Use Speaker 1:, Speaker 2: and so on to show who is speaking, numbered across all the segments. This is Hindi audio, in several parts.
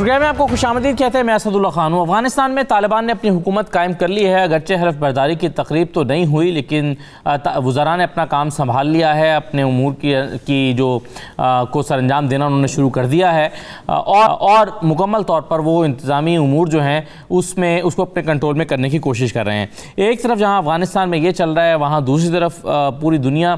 Speaker 1: प्रोग्राम में आपको खुशामदीद कहते हैं। मैं असदुल्ला खान हूँ। अफगानिस्तान में तालिबान ने अपनी हुकूमत कायम कर ली है। अगरचे हलफ बर्दारी की तकरीब तो नहीं हुई, लेकिन वज़रा ने अपना काम संभाल लिया है। अपने उमूर की जो को सरअंजाम देना उन्होंने शुरू कर दिया है और मुकम्मल तौर पर वो इंतज़ामी उमूर जो हैं उसको अपने कंट्रोल में करने की कोशिश कर रहे हैं। एक तरफ जहाँ अफगानिस्तान में ये चल रहा है, वहाँ दूसरी तरफ पूरी दुनिया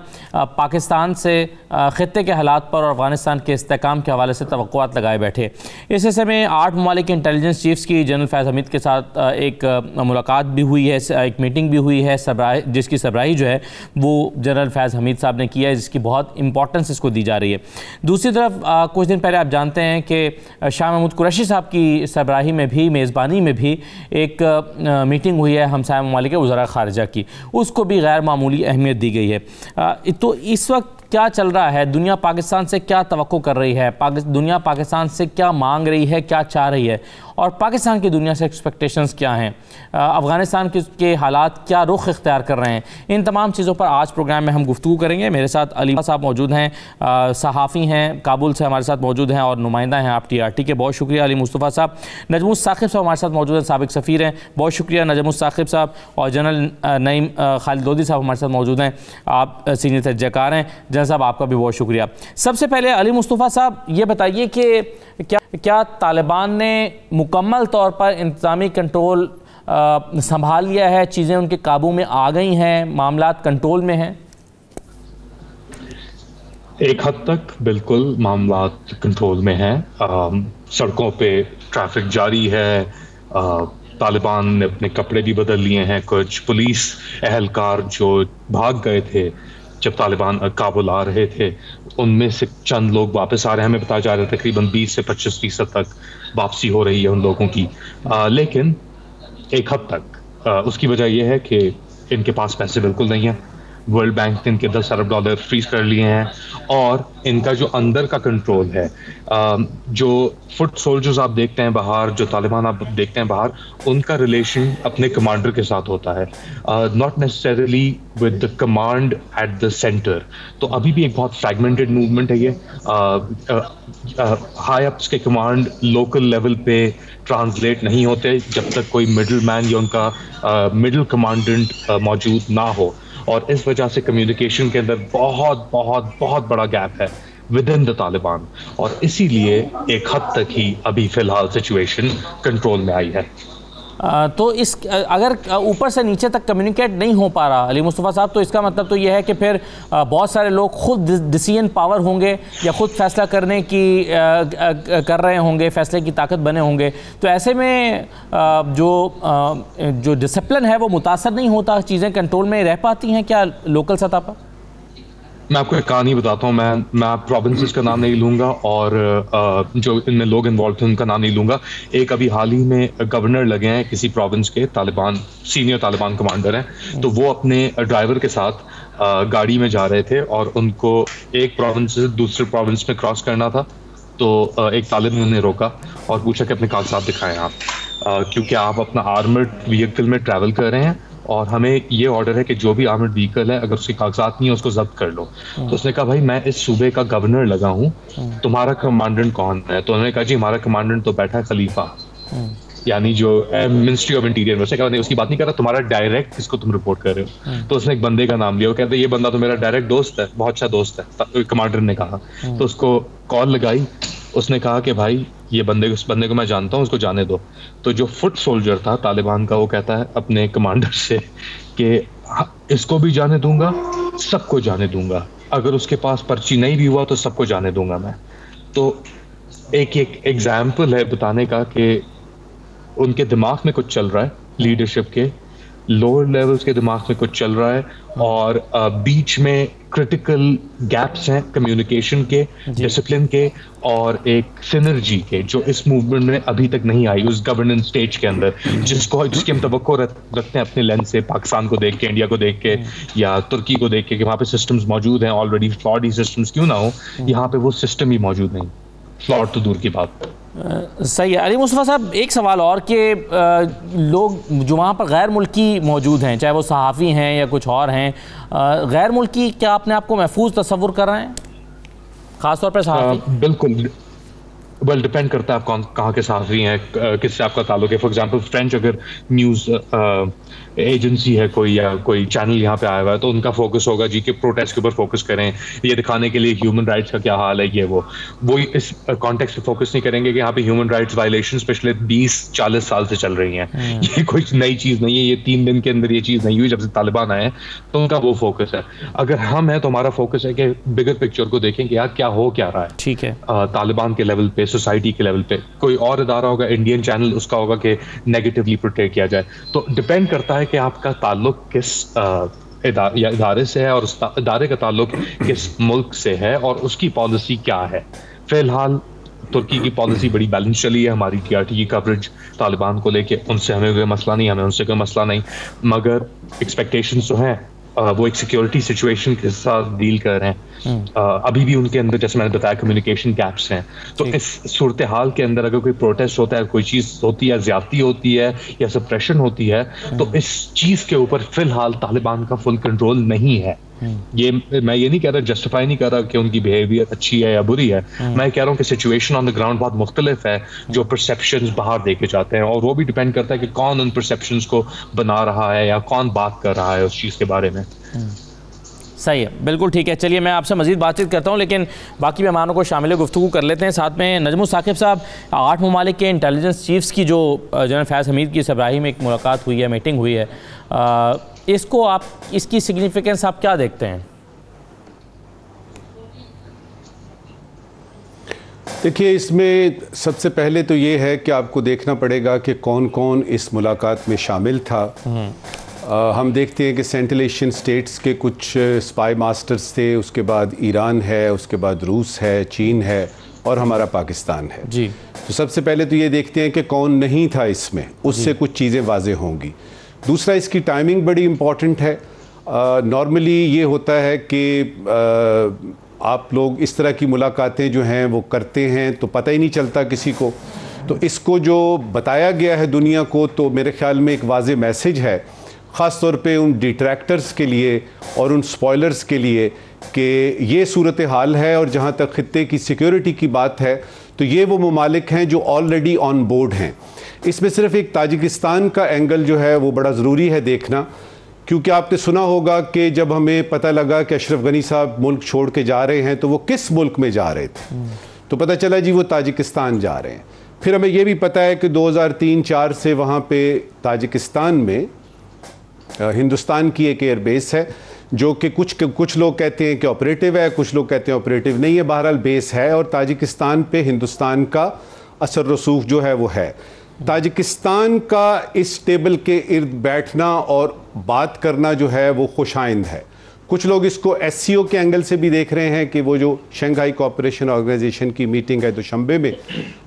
Speaker 1: पाकिस्तान से ख़ित्ते के हालात पर और अफगानिस्तान के इस्तेहकाम के हवाले से तवक्कुआत लगाए बैठे। इस हिस्से में 8 ममालिक के इंटेलिजेंस चीफ्स की जनरल फैज़ हमीद के साथ एक मुलाकात भी हुई है, एक मीटिंग भी हुई है, जिसकी सरबराही जो है वो जनरल फैज़ हमीद साहब ने किया है, जिसकी बहुत इंपॉर्टेंस इसको दी जा रही है। दूसरी तरफ कुछ दिन पहले आप जानते हैं कि शाह महमूद कुरैशी साहब की सरबराही में भी, मेज़बानी में भी एक मीटिंग हुई है हमसाया ममालिक के वज़रा ख़ारिजा की, उसको भी गैर मामूली अहमियत दी गई है। तो इस वक्त क्या चल रहा है? दुनिया पाकिस्तान से क्या तवक्को कर रही है? दुनिया पाकिस्तान से क्या मांग रही है, क्या चाह रही है, और पाकिस्तान की दुनिया से एक्सपेक्टेशंस क्या हैं? अफ़गानिस्तान के हालात क्या रुख इख्तियार कर रहे हैं? इन तमाम चीज़ों पर आज प्रोग्राम में हम गुफ्तगू करेंगे। मेरे साथ अली साहब मौजूद हैं, सहाफ़ी हैं, काबुल से हमारे साथ मौजूद हैं और नुमाइंदा हैं आप TRT के। बहुत शुक्रिया अली मुस्तफ़ा साहब। नजमुस साकिब साहब हमारे साथ मौजूद हैं, साबिक सफ़ीर हैं। बहुत शुक्रिया नजमुस साकिब साहब। और जनरल नईम खालिद लोधी साहब हमारे साथ मौजूद हैं, आप सीनियर तजज़ियाकार हैं। जनरल साहब आपका भी बहुत शुक्रिया। सबसे पहले अली मुस्तफ़ा साहब ये बताइए कि क्या तालिबान ने मुकम्मल तौर पर इंतज़ामी कंट्रोल संभाल लिया है? चीज़ें उनके काबू में आ गई हैं? मामलात कंट्रोल में हैं?
Speaker 2: एक हद तक बिल्कुल मामलात कंट्रोल में हैं। सड़कों पे ट्रैफिक जारी है। तालिबान ने अपने कपड़े भी बदल लिए हैं। कुछ पुलिस एहलकार जो भाग गए थे जब तालिबान काबुल आ रहे थे, उनमें से चंद लोग वापस आ रहे हैं। हमें बताया जा रहा है तकरीबन 20 से 25% तक वापसी हो रही है उन लोगों की। लेकिन एक हद तक उसकी वजह यह है कि इनके पास पैसे बिल्कुल नहीं है। वर्ल्ड बैंक ने इनके $10 अरब फ्रीज कर लिए हैं और इनका जो अंदर का कंट्रोल है, जो फुट सोल्जर्स आप देखते हैं बाहर, जो तालिबान आप देखते हैं बाहर, उनका रिलेशन अपने कमांडर के साथ होता है, not necessarily with the command at the centre. तो अभी भी एक बहुत फ्रैगमेंटेड मूवमेंट है ये। हाई अप्स के कमांड लोकल लेवल पे ट्रांसलेट नहीं होते जब तक कोई मिडिल मैन या उनका मिडिल कमांडेंट मौजूद ना हो, और इस वजह से कम्युनिकेशन के अंदर बहुत बहुत बहुत बड़ा गैप है विद इन द तालिबान, और इसीलिए एक हद तक ही अभी फ़िलहाल सिचुएशन कंट्रोल में आई है।
Speaker 1: तो अगर ऊपर से नीचे तक कम्युनिकेट नहीं हो पा रहा अली मुस्तफ़ा साहब, तो इसका मतलब तो यह है कि फिर बहुत सारे लोग खुद डिसीजन पावर होंगे या खुद फैसला करने की कर रहे होंगे, फैसले की ताकत बने होंगे। तो ऐसे में जो डिसिप्लिन है वो मुतासर नहीं होता, चीज़ें कंट्रोल में रह पाती हैं क्या लोकल सतह पर?
Speaker 2: मैं आपको एक कहानी बताता हूँ। मैं प्रोविंसेस का नाम नहीं लूँगा और जो इनमें लोग इन्वॉल्व थे उनका नाम नहीं लूँगा। एक अभी हाल ही में गवर्नर लगे हैं किसी प्रोविंस के, तालिबान सीनियर तालिबान कमांडर हैं, तो वो अपने ड्राइवर के साथ गाड़ी में जा रहे थे और उनको एक प्रोविंस से दूसरे प्रोविंस में क्रॉस करना था। तो एक तालिबान ने रोका और पूछा कि अपने कागजात दिखाएं आप, क्योंकि आप अपना आर्मर्ड व्हीकल में ट्रैवल कर रहे हैं और हमें ये ऑर्डर है कि जो भी आर्मर्ड व्हीकल है अगर उसके कागजात नहीं है उसको जब्त कर लो। तो उसने कहा भाई मैं इस सूबे का गवर्नर लगा हूँ, तुम्हारा कमांडेंट कौन है? तो उन्होंने कहा जी हमारा कमांडेंट तो बैठा है खलीफा, यानी जो मिनिस्ट्री ऑफ इंटीरियर में। उसने कहा नहीं उसकी बात नहीं कर रहा, तुम्हारा डायरेक्ट किसको तुम रिपोर्ट कर रहे हो? तो उसने एक बंदे का नाम लिया। वो कहते ये बंदा तो मेरा डायरेक्ट दोस्त है, बहुत अच्छा दोस्त है, कमांडर ने कहा। तो उसको कॉल लगाई, उसने कहा कि भाई उस बंदे को मैं जानता हूँ, उसको जाने दो। तो जो फुट सोल्जर था तालिबान का, वो कहता है अपने कमांडर से कि इसको भी जाने दूंगा, सबको जाने दूंगा, अगर उसके पास पर्ची नहीं भी हुआ तो सबको जाने दूंगा मैं। तो एक एग्जाम्पल है बताने का कि उनके दिमाग में कुछ चल रहा है, लीडरशिप के लोअर लेवल्स के दिमाग में कुछ चल रहा है, और बीच में क्रिटिकल गैप्स हैं कम्युनिकेशन के, डिसिप्लिन के और एक सिनर्जी के, जो इस मूवमेंट में अभी तक नहीं आई उस गवर्नेंस स्टेज के अंदर, जिसकी हम तवक्को रखते हैं अपने लेंस से, पाकिस्तान को देख के, इंडिया को देख के या तुर्की को देख के, कि वहाँ पे सिस्टम्स मौजूद हैं ऑलरेडी। फ्लॉड सिस्टम्स क्यों ना हो, यहाँ पे वो सिस्टम ही मौजूद नहीं, फ्लॉड तो दूर की बात।
Speaker 1: सही है। अली मुस्तफ़ा साहब एक सवाल और कि लोग जो वहाँ पर गैर मुल्की मौजूद हैं, चाहे वो सहाफ़ी हैं या कुछ और हैं, गैर मुल्की क्या अपने आप को महफूज तस्वुर कर रहे हैं, ख़ास तौर पर सहाफ़ी?
Speaker 2: वेल डिपेंड करता है आप कौन कहाँ के साथी हैं, किससे आपका ताल्लुक है। फॉर एग्जांपल फ्रेंच अगर न्यूज़ एजेंसी है कोई या कोई चैनल यहाँ पे आया हुआ है तो उनका फोकस होगा जी के प्रोटेस्ट के ऊपर फोकस करें, ये दिखाने के लिए ह्यूमन राइट्स का क्या हाल है, ये वो इस कॉन्टेक्स्ट पे फोकस नहीं करेंगे कि यहाँ पे ह्यूमन राइट्स वायलेशंस पिछले 20-40 साल से चल रही हैं, ये कोई नई चीज़ नहीं है, ये 3 दिन के अंदर ये चीज़ नहीं हुई जब से तालिबान आए हैं, तो उनका वो फोकस है। अगर हम हैं तो हमारा फोकस है कि बिगर पिक्चर को देखें कि यार क्या हो क्या रहा है,
Speaker 1: ठीक है, तालिबान
Speaker 2: के लेवल पे, सोसाइटी के लेवल पे। कोई और इदारा होगा, इंडियन चैनल, उसका होगा कि नेगेटिवली प्रोटेक्ट किया जाए। तो डिपेंड करता है कि आपका ताल्लुक किस इदारे से है और उस इदारे का ताल्लुक किस मुल्क से है और उसकी पॉलिसी क्या है। फिलहाल तुर्की की पॉलिसी बड़ी बैलेंस चली है, हमारी टीआरटी की कवरेज तालिबान को लेके, उनसे हमें कोई मसला नहीं, हमें उनसे कोई मसला नहीं, मगर एक्सपेक्टेशंस तो हैं, वो एक सिक्योरिटी सिचुएशन के साथ डील कर रहे हैं। अभी भी उनके अंदर जैसे मैंने बताया कम्युनिकेशन गैप्स हैं। तो इस सूरत हाल के अंदर अगर कोई प्रोटेस्ट होता है, कोई चीज़ होती है, ज्यादती होती है या सप्रेशन होती है, तो इस चीज़ के ऊपर फिलहाल तालिबान का फुल कंट्रोल नहीं है। ये मैं ये नहीं कह रहा, जस्टिफाई नहीं कर रहा कि उनकी बिहेवियर अच्छी है या बुरी है, मैं कह रहा हूँ कि सिचुएशन ऑन द ग्राउंड बहुत मुख्तलिफ है जो परसेप्शंस बाहर देखे जाते हैं, और वो भी डिपेंड करता है कि कौन उन परसेप्शंस को बना रहा है या कौन बात कर रहा है उस चीज़ के बारे में।
Speaker 1: सही है, बिल्कुल ठीक है। चलिए मैं आपसे मज़ीद बातचीत करता हूँ, लेकिन बाकी मेहमानों को शामिल गुफ्तगू कर लेते हैं। साथ में नजमुल साकिब साहब, 8 ममालिक के इंटेलिजेंस चीफ्स की जो जनरल फैज़ हमीद की सबराही में एक मुलाकात हुई है, मीटिंग हुई है, इसको आप, इसकी सिग्निफिकेंस आप क्या देखते हैं?
Speaker 3: देखिए, इसमें सबसे पहले तो ये है कि आपको देखना पड़ेगा कि कौन कौन इस मुलाकात में शामिल था। हम देखते हैं कि सेंट्रल एशियन स्टेट्स के कुछ स्पाई मास्टर्स थे, उसके बाद ईरान है, उसके बाद रूस है, चीन है और हमारा पाकिस्तान है जी। तो सबसे पहले तो ये देखते हैं कि कौन नहीं था इसमें, उससे कुछ चीज़ें वाज़े होंगी। दूसरा, इसकी टाइमिंग बड़ी इम्पॉर्टेंट है। नॉर्मली ये होता है कि आप लोग इस तरह की मुलाकातें जो हैं वो करते हैं तो पता ही नहीं चलता किसी को, तो इसको जो बताया गया है दुनिया को, तो मेरे ख्याल में एक वाज़े मैसेज है, ख़ास तौर पे उन डिट्रैक्टर्स के लिए और उन स्पॉयलर्स के लिए कि ये सूरत हाल है। और जहाँ तक ख़ित्ते की सिक्योरिटी की बात है तो ये वो ममालिक हैं जो ऑलरेडी ऑन बोर्ड हैं। इसमें सिर्फ एक ताजिकिस्तान का एंगल जो है वो बड़ा ज़रूरी है देखना, क्योंकि आपने सुना होगा कि जब हमें पता लगा कि अशरफ गनी साहब मुल्क छोड़ के जा रहे हैं तो वो किस मुल्क में जा रहे थे, तो पता चला जी वो ताजिकिस्तान जा रहे हैं। फिर हमें ये भी पता है कि 2003-04 से वहाँ पे ताजिकिस्तान में हिंदुस्तान की एक एयरबेस है जो कि कुछ लोग कहते हैं कि ऑपरेटिव है, कुछ लोग कहते हैं ऑपरेटिव नहीं है, बहरहाल बेस है और ताजिकिस्तान पे हिंदुस्तान का असर रसूख जो है वो है। ताजिकिस्तान का इस टेबल के इर्द बैठना और बात करना जो है वो खुशाइंद है। कुछ लोग इसको एससीओ के एंगल से भी देख रहे हैं कि वो जो शंघाई कोऑपरेशन ऑर्गेनाइजेशन की मीटिंग है दुशंबे में,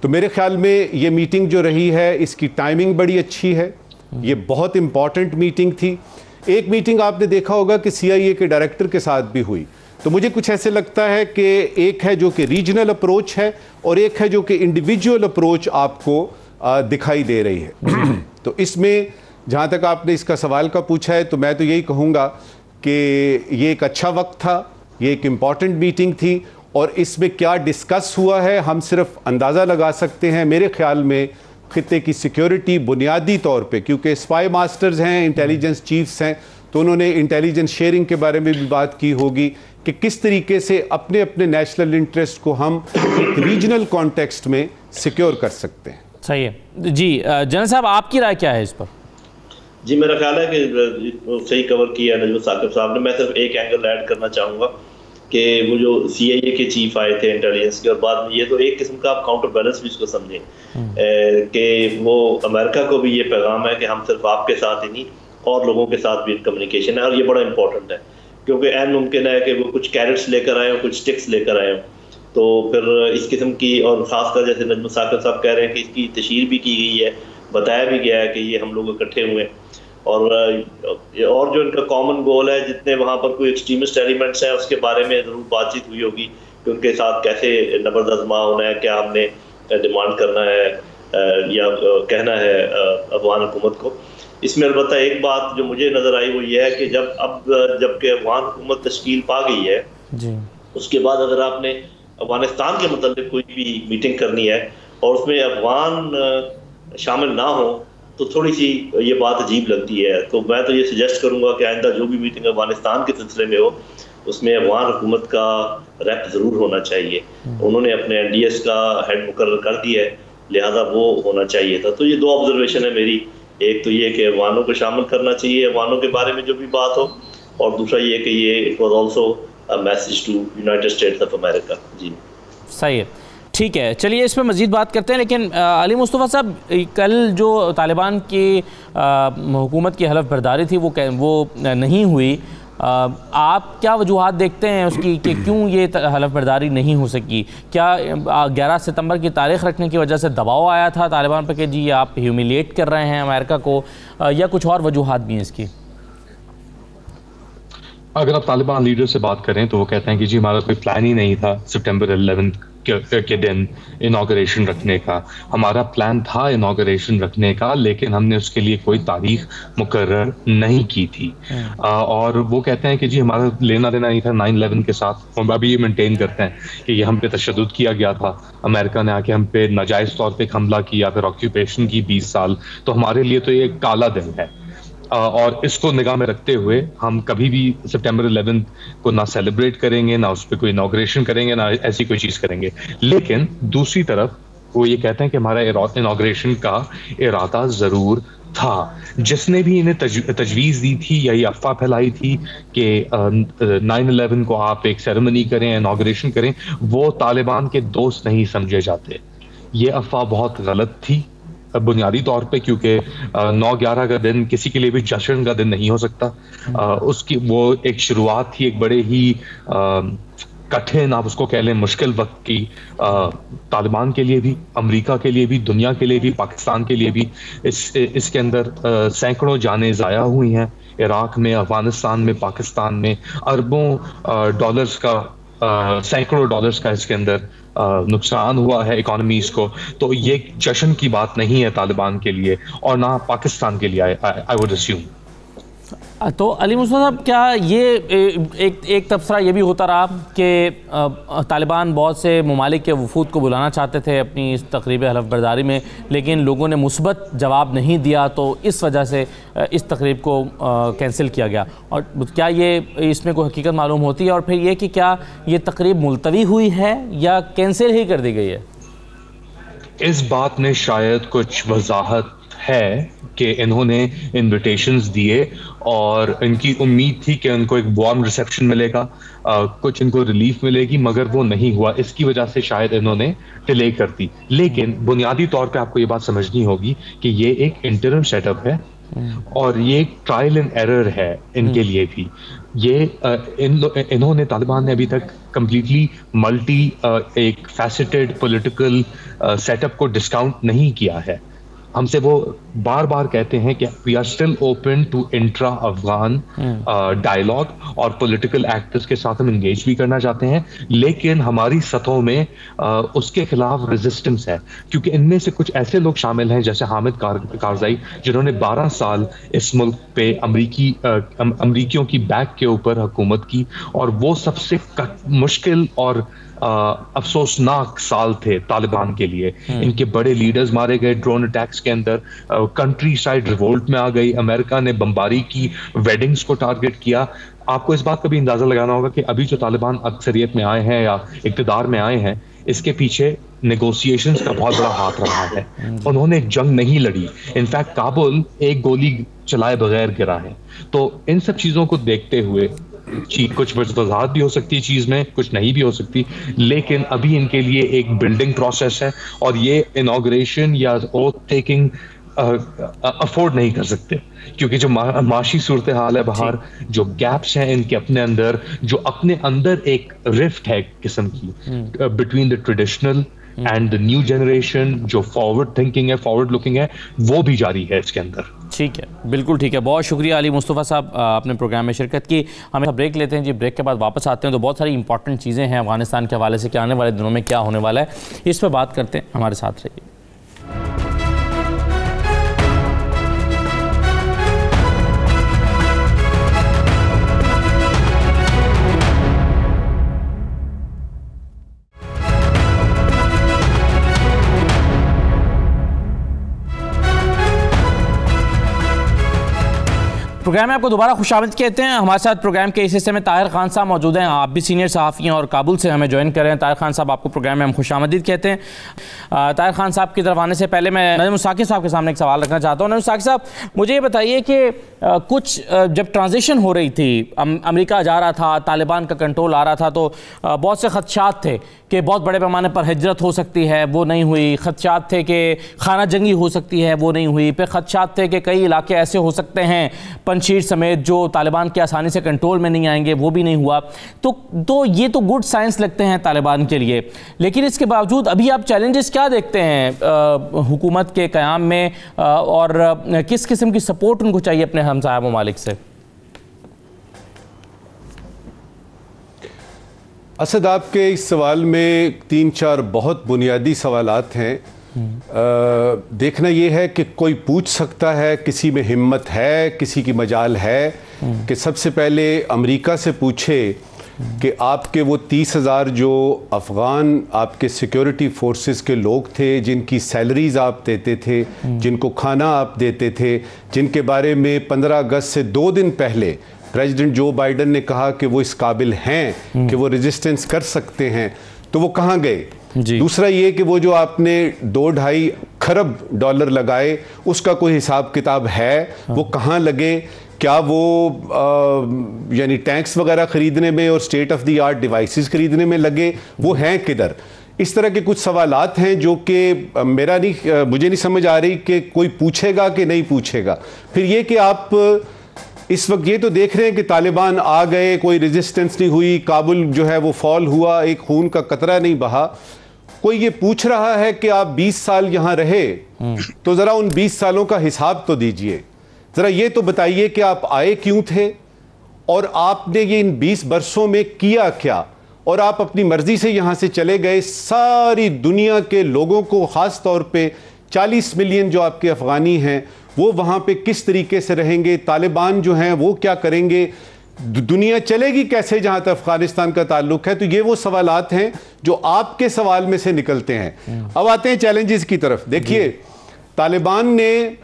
Speaker 3: तो मेरे ख्याल में ये मीटिंग जो रही है इसकी टाइमिंग बड़ी अच्छी है, ये बहुत इंपॉर्टेंट मीटिंग थी। एक मीटिंग आपने देखा होगा कि CIA के डायरेक्टर के साथ भी हुई, तो मुझे कुछ ऐसे लगता है कि एक है जो कि रीजनल अप्रोच है और एक है जो कि इंडिविजुअल अप्रोच आपको दिखाई दे रही है। तो इसमें जहाँ तक आपने इसका सवाल का पूछा है तो मैं तो यही कहूँगा कि ये एक अच्छा वक्त था, ये एक इम्पॉर्टेंट मीटिंग थी और इसमें क्या डिस्कस हुआ है हम सिर्फ अंदाज़ा लगा सकते हैं। मेरे ख्याल में खित्ते की सिक्योरिटी बुनियादी तौर पे, क्योंकि स्पाई मास्टर्स हैं, इंटेलिजेंस चीफ्स हैं, तो उन्होंने इंटेलिजेंस शेयरिंग के बारे में भी बात की होगी कि किस तरीके से अपने अपने नेशनल इंटरेस्ट को हम एक रीजनल कॉन्टेक्स्ट में सिक्योर कर सकते हैं।
Speaker 1: सही है जी। जनरल साहब, आपकी राय क्या है इस पर?
Speaker 4: जी, मेरा ख्याल है कि सही कवर किया नजमुल साकिब साहब ने। मैं सिर्फ एक एंगल ऐड करना चाहूँगा कि वो जो CIA के चीफ आए थे इंटेलिजेंस के, और बाद में ये तो एक किस्म का आप काउंटर बैलेंस भी इसको समझें कि वो अमेरिका को भी ये पैगाम है कि हम सिर्फ आपके साथ ही नहीं और लोगों के साथ भी कम्युनिकेशन है, और ये बड़ा इंपॉर्टेंट है क्योंकि ऐन मुमकिन है कि वो कुछ कैरेट्स लेकर आए हो, कुछ स्टिक्स लेकर आए हो, तो फिर इस किस्म की, और ख़ासकर जैसे नजमुल साकिब साहब कह रहे हैं कि इसकी तशहीर भी की गई है, बताया भी गया है कि ये हम लोग इकट्ठे हुए, और जो इनका कॉमन गोल है, जितने वहाँ पर कोई एक्सट्रीमिस्ट एलिमेंट्स हैं उसके बारे में ज़रूर बातचीत हुई होगी कि उनके साथ कैसे नबर्द आज़मा होना है, क्या हमने डिमांड करना है या कहना है अफगान हुकूमत को। इसमें अलबत्ता एक बात जो मुझे नज़र आई वो ये है कि जबकि अफगान हुकूमत तश्कील पा गई है जी, उसके बाद अगर आपने अफगानिस्तान के मतलब कोई भी मीटिंग करनी है और उसमें अफगान शामिल ना हो तो थोड़ी सी ये बात अजीब लगती है। तो मैं तो ये सजेस्ट करूंगा कि आइंदा जो भी मीटिंग अफगानिस्तान के सिलसिले में हो उसमें अफगान हुकूमत का रैप ज़रूर होना चाहिए। उन्होंने अपने NDS का हेड मुकर्रर कर दिया है, लिहाजा वो होना चाहिए था। तो ये 2 ऑब्जर्वेशन है मेरी, एक तो ये कि अफगानों को शामिल करना चाहिए अफगानों के बारे में जो भी बात हो, और दूसरा ये कि ये it was also a message to United States of America. जी
Speaker 1: सही है, ठीक है, चलिए इस पर मज़ीद बात करते हैं। लेकिन अली मुस्तफ़ा साहब, कल जो तालिबान की हुकूमत की हलफ बर्दारी थी वो नहीं हुई, आप क्या वजूहात देखते हैं उसकी कि क्यों ये हलफ बर्दारी नहीं हो सकी? क्या 11 सितंबर की तारीख़ रखने की वजह से दबाव आया था तालिबान पर कि जी आप ह्यूमिलिएट कर रहे हैं अमेरिका को, या कुछ और वजूहात भी हैं इसकी?
Speaker 2: अगर आप तालिबान लीडर से बात करें तो वो कहते हैं कि जी हमारा कोई प्लान ही नहीं था सितंबर 11 के दिन इनॉग्रेशन रखने का। हमारा प्लान था इनॉग्रेशन रखने का, लेकिन हमने उसके लिए कोई तारीख मुकर्रर नहीं की थी। और वो कहते हैं कि जी हमारा लेना देना नहीं था 9/11 के साथ। हम अभी ये मेंटेन करते हैं कि ये हम पे तशद्दुद किया गया था, अमेरिका ने आके हम पे नाजायज़ तौर पे हमला किया, फिर ऑक्यूपेशन की 20 साल। तो हमारे लिए तो ये एक काला दिन है, और इसको निगाह में रखते हुए हम कभी भी सितंबर 11 को ना सेलिब्रेट करेंगे, ना उस पर कोई इनॉग्रेशन करेंगे, ना ऐसी कोई चीज़ करेंगे। लेकिन दूसरी तरफ वो ये कहते हैं कि हमारा इनॉग्रेशन का इरादा ज़रूर था। जिसने भी इन्हें तजवीज़ दी थी या ये अफवाह फैलाई थी कि 9/11 को आप एक सेरेमनी करें, इनॉग्रेशन करें, वो तालिबान के दोस्त नहीं समझे जाते। ये अफवाह बहुत गलत थी बुनियादी तौर पे, क्योंकि 9/11 का दिन किसी के लिए भी जश्न का दिन नहीं हो सकता। उसकी वो एक शुरुआत थी एक बड़े ही कठिन, आप उसको कह लें मुश्किल वक्त की, तालिबान के लिए भी, अमेरिका के लिए भी, दुनिया के लिए भी, पाकिस्तान के लिए भी। इसके अंदर सैकड़ों जानें ज़ाया हुई हैं, इराक में, अफगानिस्तान में, पाकिस्तान में अरबों डॉलर्स का, सैकड़ों डॉलर्स का इसके अंदर नुकसान हुआ है इकोनॉमीज को। तो ये जश्न की बात नहीं है तालिबान के लिए और ना पाकिस्तान के लिए, आई वुड अस्यूम।
Speaker 1: तो अली मुस्तफ़ा साहब, क्या ये एक तबसरा ये भी होता रहा कि तालिबान बहुत से ममालिक के वफूद को बुलाना चाहते थे अपनी इस तकरीब हलफ बर्दारी में, लेकिन लोगों ने मुस्बत जवाब नहीं दिया, तो इस वजह से इस तकरीब को कैंसिल किया गया? और क्या ये इसमें कोई हकीकत मालूम होती है? और फिर ये कि क्या ये तकरीब मुलतवी हुई है या कैंसिल ही कर दी गई है?
Speaker 2: इस बात में शायद कुछ वजाहत है कि इन्होंने इनविटेशंस दिए और इनकी उम्मीद थी कि उनको एक वार्म रिसेप्शन मिलेगा, कुछ इनको रिलीफ मिलेगी, मगर वो नहीं हुआ। इसकी वजह से शायद इन्होंने डिले कर दी। लेकिन बुनियादी तौर पे आपको ये बात समझनी होगी कि ये एक इंटरम सेटअप है और ये एक ट्रायल एंड एरर है इनके लिए भी। ये इन्होंने, तालिबान ने अभी तक कंप्लीटली मल्टी एक फैसेटेड पॉलिटिकल सेटअप को डिस्काउंट नहीं किया है। हमसे वो बार बार कहते हैं कि we are still open to intra Afghan dialogue और पॉलिटिकल एक्टर्स के साथ हम इंगेज भी करना चाहते हैं, लेकिन हमारी सतहों में उसके खिलाफ रेजिस्टेंस है, क्योंकि इनमें से कुछ ऐसे लोग शामिल हैं जैसे हामिद कारज़ाई, जिन्होंने 12 साल इस मुल्क पे अमरीकियों की बैक के ऊपर हुकूमत की, और वो सबसे मुश्किल और अफसोसनाक साल थे तालिबान के लिए। इनके बड़े लीडर्स मारे गए ड्रोन अटैक्स के अंदर, कंट्री साइड रिवोल्ट में आ गई, अमेरिका ने बमबारी की, वेडिंग्स को टारगेट किया। आपको इस बात का भी अंदाजा लगाना होगा कि अभी जो तालिबान अक्सरियत में आए हैं या इक़्तिदार में आए हैं, इसके पीछे नेगोशिएशंस का बहुत बड़ा हाथ रहा है। उन्होंने एक जंग नहीं लड़ी, इनफैक्ट काबुल एक गोली चलाए बगैर गिरा है। तो इन सब चीजों को देखते हुए कुछ वजाहत भी हो सकती है चीज में, कुछ नहीं भी हो सकती, लेकिन अभी इनके लिए एक बिल्डिंग प्रोसेस है और ये इनॉग्रेशन या ओथ टेकिंग अफोर्ड नहीं कर सकते, क्योंकि जो माशी सूरत हाल है बाहर, जो गैप्स हैं इनके अपने अंदर, जो अपने अंदर एक रिफ्ट है किस्म की between the traditional and the new generation, जो फॉरवर्ड थिंकिंग है, फॉरवर्ड लुकिंग है, वो भी जारी है इसके अंदर।
Speaker 1: ठीक है, बिल्कुल ठीक है। बहुत शुक्रिया अली मुस्तफ़ा साहब, आपने प्रोग्राम में शिरकत की। हम ब्रेक लेते हैं जी, ब्रेक के बाद वापस आते हैं तो बहुत सारी इंपॉर्टेंट चीज़ें हैं अफगानिस्तान के हवाले से कि आने वाले दिनों में क्या होने वाला है, इस पर बात करते हैं। हमारे साथ रहिए। प्रोग्राम में आपको दोबारा खुशामद कहते हैं। हमारे साथ प्रोग्राम के इस हिस्से में ताहिर खान साहब मौजूद हैं। आप भी सीनियर सहाफ़ी हैं और काबुल से हमें ज्वाइन कर रहे हैं। ताहिर खान साहब, आपको प्रोग्राम में हम खुशामदीद कहते हैं। ताहिर खान साहब की तरफ आने से पहले मैं नजम साकिब साहब के सामने एक सवाल रखना चाहता हूँ। नजम साकिब साहब, मुझे ये बताइए कि कुछ जब ट्रांजिशन हो रही थी, अमेरिका जा रहा था, तालिबान का कंट्रोल आ रहा था, तो बहुत से खदशात थे कि बहुत बड़े पैमाने पर हिजरत हो सकती है, वो नहीं हुई। खदशात थे कि खाना जंगी हो सकती है, वो नहीं हुई। फिर खदशात थे कि कई इलाके ऐसे हो सकते हैं पंजशीर समेत जो तालिबान के आसानी से कंट्रोल में नहीं आएंगे, वो भी नहीं हुआ। तो ये तो गुड साइंस लगते हैं तालिबान के लिए, लेकिन इसके बावजूद अभी आप चैलेंजेस क्या देखते हैं हुकूमत के क़याम में, और किस किस्म की सपोर्ट उनको चाहिए अपने हमसाया ममालिक से?
Speaker 3: असद, आपके इस सवाल में 3-4 बहुत बुनियादी सवालात हैं। देखना यह है कि कोई पूछ सकता है, किसी में हिम्मत है, किसी की मजाल है कि सबसे पहले अमेरिका से पूछे कि आपके वो 30,000 जो अफ़गान आपके सिक्योरिटी फोर्सेस के लोग थे, जिनकी सैलरीज आप देते थे, जिनको खाना आप देते थे, जिनके बारे में 15 अगस्त से 2 दिन पहले प्रेसिडेंट जो बाइडन ने कहा कि वो इस काबिल हैं कि वो रेजिस्टेंस कर सकते हैं, तो वो कहाँ गए? दूसरा ये कि वो जो आपने 2-2.5 खरब डॉलर लगाए, उसका कोई हिसाब किताब है? वो कहाँ लगे? क्या वो यानी टैंक्स वगैरह खरीदने में और state of the art devices खरीदने में लगे? वो हैं किधर? इस तरह के कुछ सवालात हैं जो कि मुझे नहीं समझ आ रही कि कोई पूछेगा कि नहीं पूछेगा। फिर ये कि आप इस वक्त ये तो देख रहे हैं कि तालिबान आ गए, कोई रेजिस्टेंस नहीं हुई, काबुल जो है वो फॉल हुआ, एक खून का कतरा नहीं बहा। कोई ये पूछ रहा है कि आप 20 साल यहां रहे, तो जरा उन 20 सालों का हिसाब तो दीजिए। जरा ये तो बताइए कि आप आए क्यों थे और आपने ये इन 20 बरसों में किया क्या, और आप अपनी मर्जी से यहां से चले गए। सारी दुनिया के लोगों को, खास तौर पे 40 मिलियन जो आपके अफगानी हैं, वो वहाँ पे किस तरीके से रहेंगे? तालिबान जो हैं वो क्या करेंगे? दुनिया चलेगी कैसे जहाँ तक अफगानिस्तान का ताल्लुक है? तो ये वो सवालात हैं जो आपके सवाल में से निकलते हैं। अब आते हैं चैलेंजेस की तरफ। देखिए, तालिबान ने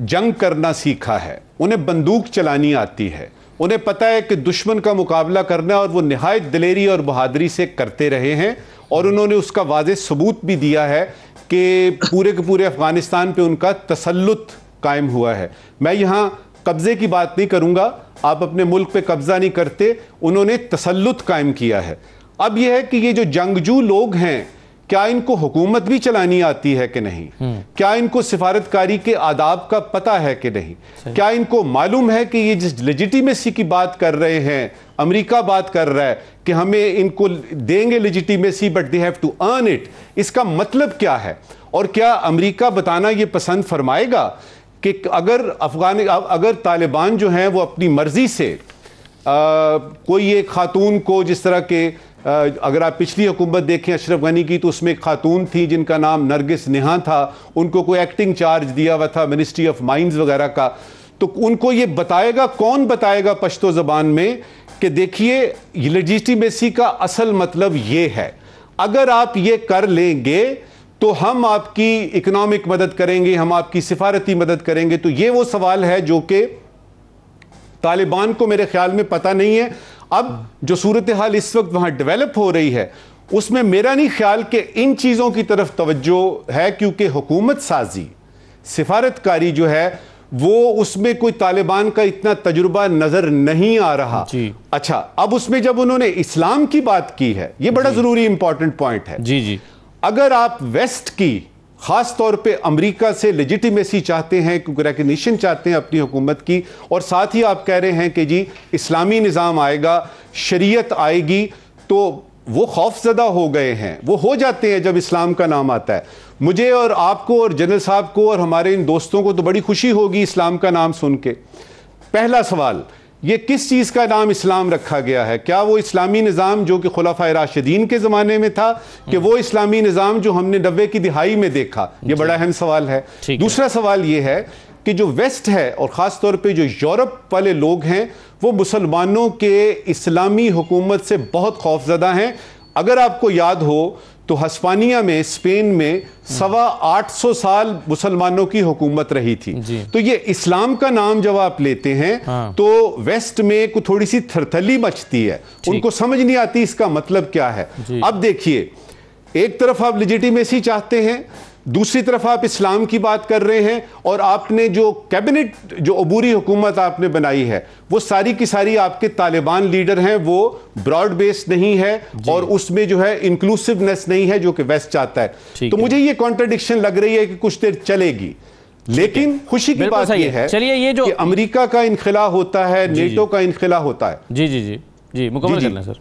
Speaker 3: जंग करना सीखा है, उन्हें बंदूक चलानी आती है, उन्हें पता है कि दुश्मन का मुकाबला करना, और वो निहायत दिलेरी और बहादुरी से करते रहे हैं, और उन्होंने उसका वाज़ेह सबूत भी दिया है कि पूरे के पूरे अफगानिस्तान पे उनका तसल्लुत कायम हुआ है। मैं यहाँ कब्ज़े की बात नहीं करूँगा, आप अपने मुल्क पे कब्ज़ा नहीं करते, उन्होंने तसल्लुत कायम किया है। अब यह है कि ये जो जंगजू लोग हैं, क्या इनको हुकूमत भी चलानी आती है कि नहीं? क्या इनको सिफारतकारी के आदाब का पता है कि नहीं? क्या इनको मालूम है कि ये जिस लेजिटिमेसी की बात कर रहे हैं, अमेरिका बात कर रहा है कि हमें इनको देंगे legitimacy but they have to earn it, इसका मतलब क्या है? और क्या अमेरिका बताना ये पसंद फरमाएगा कि अगर तालिबान जो हैं वो अपनी मर्जी से कोई एक खातून को, जिस तरह के अगर आप पिछली हुकूमत देखें अशरफ गनी की, तो उसमें एक खातून थी जिनका नाम नरगिस नेहा था, उनको कोई एक्टिंग चार्ज दिया हुआ था मिनिस्ट्री ऑफ माइंस वगैरह का, तो उनको ये बताएगा, कौन बताएगा पश्तो ज़बान में कि देखिए लेजिटिमेसी का असल मतलब ये है, अगर आप ये कर लेंगे तो हम आपकी इकोनॉमिक मदद करेंगे, हम आपकी सिफारती मदद करेंगे। तो ये वो सवाल है जो कि तालिबान को मेरे ख्याल में पता नहीं है। अब जो सूरत हाल इस वक्त वहां डेवलप हो रही है, उसमें मेरा नहीं ख्याल कि इन चीज़ों की तरफ तवज्जो है, क्योंकि हुकूमत साजी, सिफारतकारी जो है वो, उसमें कोई तालिबान का इतना तजुर्बा नजर नहीं आ रहा। अच्छा, अब उसमें जब उन्होंने इस्लाम की बात की है, ये बड़ा जरूरी इंपॉर्टेंट पॉइंट है। जी, अगर आप वेस्ट की, खास तौर पे अमेरिका से लेजिटिमेसी चाहते हैं, क्योंकि रिकग्निशन चाहते हैं अपनी हुकूमत की, और साथ ही आप कह रहे हैं कि जी इस्लामी निज़ाम आएगा, शरीयत आएगी, तो वो खौफजदा हो गए हैं। वो हो जाते हैं जब इस्लाम का नाम आता है। मुझे और आपको और जनरल साहब को और हमारे इन दोस्तों को तो बड़ी खुशी होगी इस्लाम का नाम सुन के। पहला सवाल, ये किस चीज़ का नाम इस्लाम रखा गया है? क्या वो इस्लामी निज़ाम जो कि खुलाफाए राशिदीन के ज़माने में था, कि वो इस्लामी निज़ाम जो हमने 90 की दिहाई में देखा? ये बड़ा अहम सवाल है। दूसरा सवाल ये है कि जो वेस्ट है, और ख़ास तौर पे जो यूरोप वाले लोग हैं, वो मुसलमानों के इस्लामी हुकूमत से बहुत खौफज़दा हैं। अगर आपको याद हो तो हस्पानिया में, स्पेन में 825 साल मुसलमानों की हुकूमत रही थी। तो ये इस्लाम का नाम जब आप लेते हैं तो वेस्ट में को थोड़ी सी थरथली मचती है, उनको समझ नहीं आती इसका मतलब क्या है। अब देखिए, एक तरफ आप लेजिटिमेसी चाहते हैं, दूसरी तरफ आप इस्लाम की बात कर रहे हैं, और आपने जो कैबिनेट, जो अबूरी हुकूमत आपने बनाई है, वो सारी की सारी आपके तालिबान लीडर हैं, वो ब्रॉड बेस्ड नहीं है और उसमें जो है इंक्लूसिवनेस नहीं है जो कि वेस्ट चाहता है। तो मुझे ये कॉन्ट्रडिक्शन लग रही है कि कुछ देर चलेगी, लेकिन खुशी की बात यह है
Speaker 1: चलिए ये जो
Speaker 3: कि अमेरिका का इनखिला होता है, नेटो का इनखिला होता है।
Speaker 1: जी जी जी जी, मुकम्मल करना सर।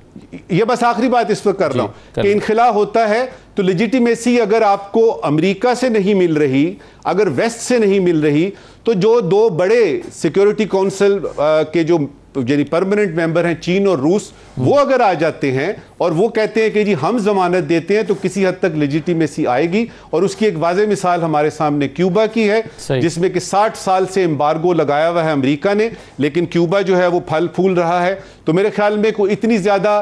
Speaker 3: ये बस आखिरी बात इस पर कर रहा हूं कि इनखिला होता है तो लेजिटिमेसी अगर आपको अमेरिका से नहीं मिल रही, अगर वेस्ट से नहीं मिल रही, तो जो दो बड़े सिक्योरिटी काउंसिल के जो यानी परमानेंट मेंबर हैं, चीन और रूस, वो अगर आ जाते हैं और वो कहते हैं कि जी हम जमानत देते हैं, तो किसी हद तक लेजिटिमेसी आएगी। और उसकी एक वाज़ेह मिसाल हमारे सामने क्यूबा की है, जिसमें कि 60 साल से एम्बार्गो लगाया हुआ है अमेरिका ने, लेकिन क्यूबा जो है वो फल फूल रहा है। तो मेरे ख्याल में कोई इतनी ज्यादा